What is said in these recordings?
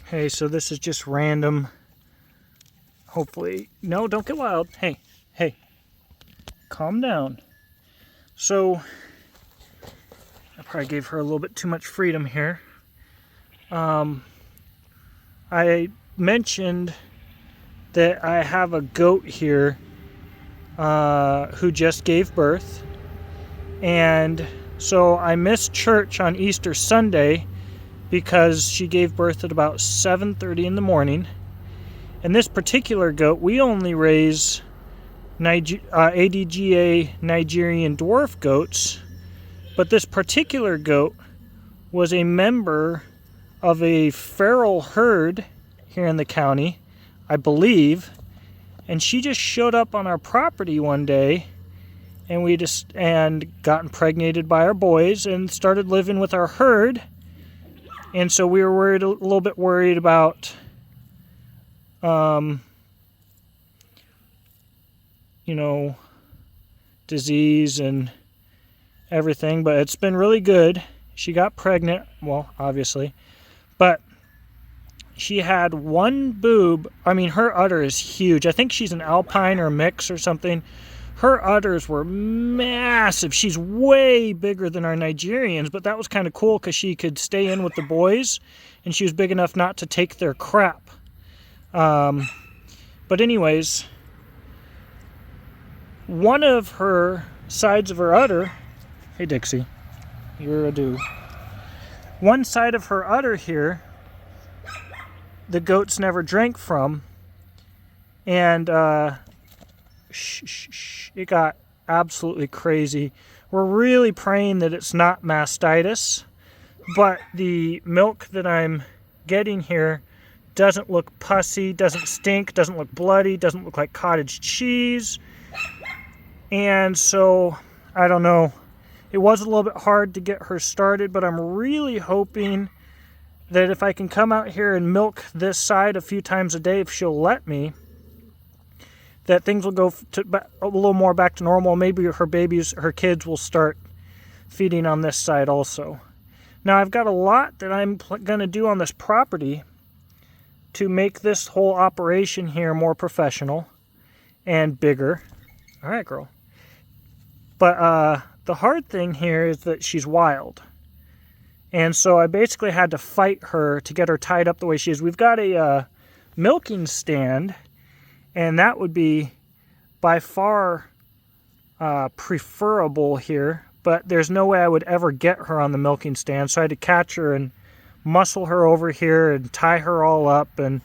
Hey, so this is just random. Hopefully, no, don't get wild. Hey, calm down. So, I probably gave her a little bit too much freedom here. I mentioned that I have a goat here who just gave birth. And so I missed church on Easter Sunday because she gave birth at about 7:30 in the morning. And this particular goat, we only raise ADGA Nigerian dwarf goats, but this particular goat was a member of a feral herd here in the county, I believe, and she just showed up on our property one day, and got impregnated by our boys and started living with our herd. And so we were a little bit worried about disease and everything, but it's been really good. She got pregnant, well, obviously, but she had one boob. I mean, her udder is huge. I think she's an alpine or a mix or something. Her udders were massive. She's way bigger than our Nigerians, but that was kind of cool because she could stay in with the boys, and she was big enough not to take their crap. But anyways, one of her sides of her udder, hey Dixie, you're a do. One side of her udder here, the goats never drank from, and it got absolutely crazy. We're really praying that it's not mastitis, but the milk that I'm getting here doesn't look pussy, doesn't stink, doesn't look bloody, doesn't look like cottage cheese. And so, I don't know. It was a little bit hard to get her started, but I'm really hoping that if I can come out here and milk this side a few times a day, if she'll let me, that things will go a little more back to normal. Maybe her kids will start feeding on this side also. Now, I've got a lot that I'm going to do on this property to make this whole operation here more professional and bigger. All right, girl. But the hard thing here is that she's wild. And so I basically had to fight her to get her tied up the way she is. We've got a milking stand, and that would be by far preferable here. But there's no way I would ever get her on the milking stand. So I had to catch her and muscle her over here and tie her all up, and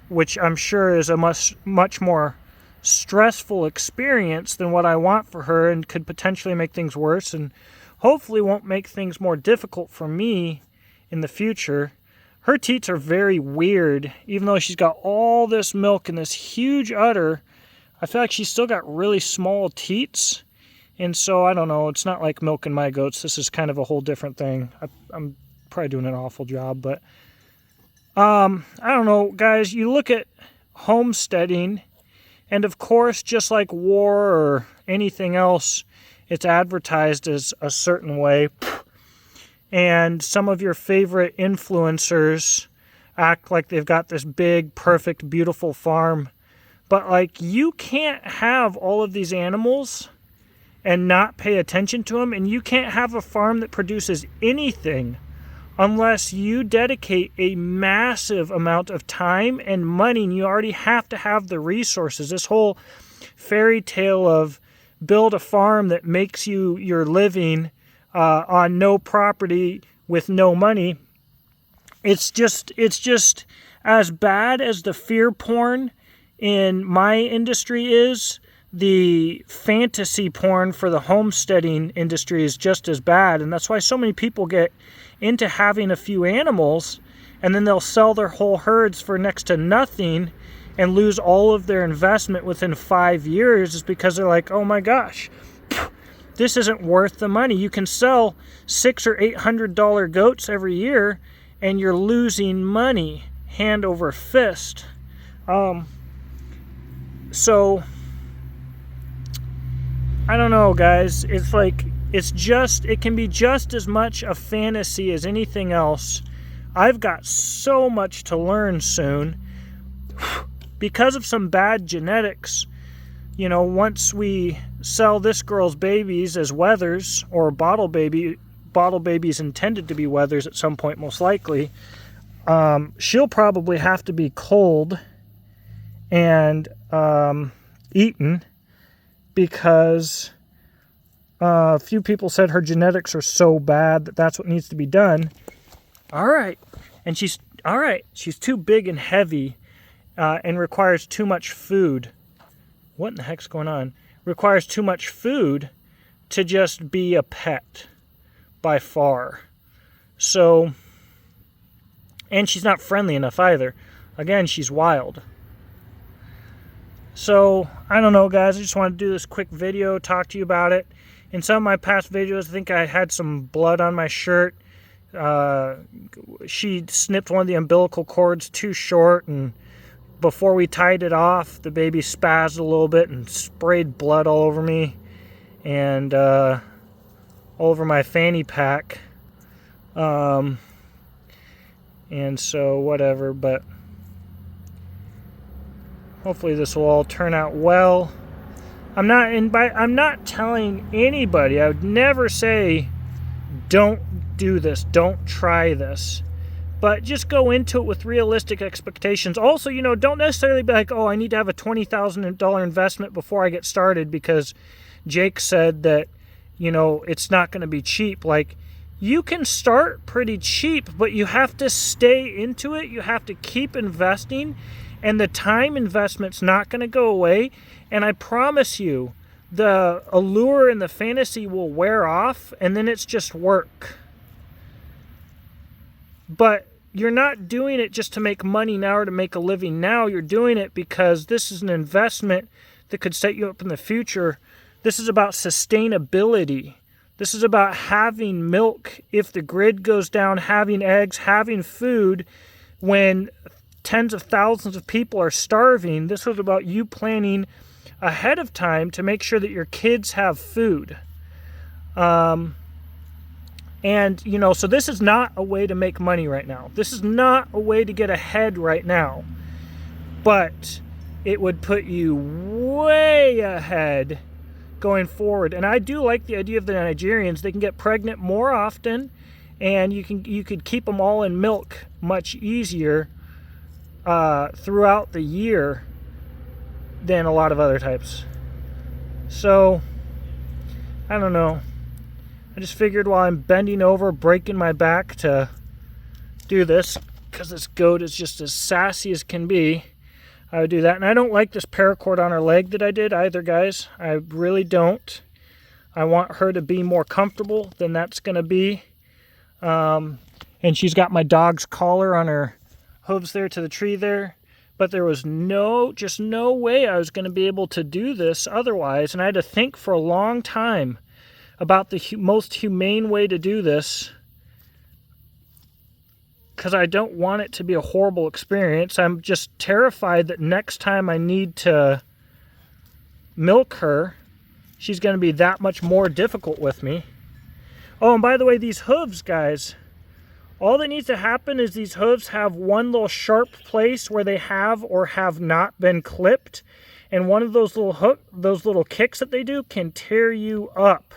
which I'm sure is a much more stressful experience than what I want for her, and could potentially make things worse, and hopefully won't make things more difficult for me in the future. Her teats are very weird. Even though she's got all this milk and this huge udder, I feel like she's still got really small teats. And so, I don't know, it's not like milking my goats. This is kind of a whole different thing. I'm probably doing an awful job, but I don't know, guys. You look at homesteading, and of course, just like war or anything else, it's advertised as a certain way. And some of your favorite influencers act like they've got this big, perfect, beautiful farm. But, like, you can't have all of these animals and not pay attention to them. And you can't have a farm that produces anything unless you dedicate a massive amount of time and money. And you already have to have the resources. This whole fairy tale of build a farm that makes you your living on no property with no money, it's just as bad as the fear porn in my industry is. The fantasy porn for the homesteading industry is just as bad, and that's why so many people get into having a few animals, and then they'll sell their whole herds for next to nothing and lose all of their investment within 5 years, is because they're like, oh my gosh, this isn't worth the money. You can sell $600 or $800 goats every year, and you're losing money hand over fist. So I don't know, guys. It's like, it can be just as much a fantasy as anything else. I've got so much to learn soon because of some bad genetics. You know, once we sell this girl's babies as wethers, or bottle babies intended to be wethers at some point, most likely, she'll probably have to be culled and eaten, because a few people said her genetics are so bad that that's what needs to be done. All right. And she's too big and heavy and requires too much food. What in the heck's going on? Requires too much food to just be a pet by far. So, and she's not friendly enough either. Again, she's wild. So, I don't know, guys. I just wanted to do this quick video, talk to you about it. In some of my past videos, I think I had some blood on my shirt. She snipped one of the umbilical cords too short, and before we tied it off, the baby spazzed a little bit and sprayed blood all over me and all over my fanny pack. And so whatever, but hopefully this will all turn out well. I'm not telling anybody. I would never say don't do this, don't try this. But just go into it with realistic expectations. Also, you know, don't necessarily be like, oh, I need to have a $20,000 investment before I get started because Jake said that, you know, it's not going to be cheap. Like, you can start pretty cheap, but you have to stay into it. You have to keep investing, and the time investment's not going to go away. And I promise you, the allure and the fantasy will wear off, and then it's just work. But you're not doing it just to make money now or to make a living now. You're doing it because this is an investment that could set you up in the future. This is about sustainability. This is about having milk if the grid goes down, having eggs, having food when tens of thousands of people are starving. This was about you planning ahead of time to make sure that your kids have food. And, you know, so this is not a way to make money right now. This is not a way to get ahead right now. But it would put you way ahead going forward. And I do like the idea of the Nigerians. They can get pregnant more often, and you could keep them all in milk much easier throughout the year than a lot of other types. So, I don't know. I just figured while I'm bending over, breaking my back to do this, because this goat is just as sassy as can be, I would do that. And I don't like this paracord on her leg that I did either, guys. I really don't. I want her to be more comfortable than that's going to be. And she's got my dog's collar on her hooves there to the tree there. But there was just no way I was going to be able to do this otherwise. And I had to think for a long time about the most humane way to do this, because I don't want it to be a horrible experience. I'm just terrified that next time I need to milk her, she's going to be that much more difficult with me. Oh, and by the way, these hooves, guys, all that needs to happen is these hooves have one little sharp place where they have or have not been clipped, and one of those little kicks that they do can tear you up.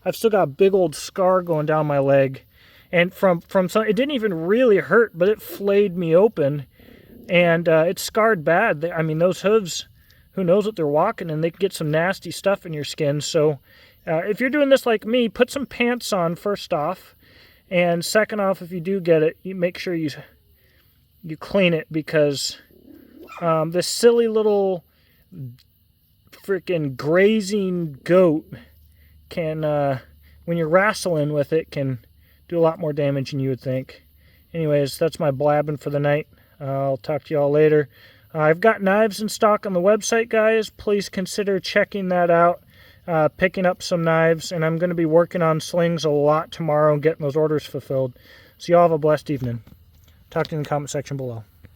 I've still got a big old scar going down my leg. And from some, it didn't even really hurt, but it flayed me open. And it's scarred bad. I mean, those hooves, who knows what they're walking in, they can get some nasty stuff in your skin. So if you're doing this like me, put some pants on first off. And second off, if you do get it, you make sure you clean it, because this silly little freaking grazing goat can, when you're wrestling with it, can do a lot more damage than you would think. Anyways, that's my blabbing for the night. I'll talk to y'all later. I've got knives in stock on the website, guys. Please consider checking that out, picking up some knives, and I'm going to be working on slings a lot tomorrow and getting those orders fulfilled. So y'all have a blessed evening. Talk to you in the comment section below.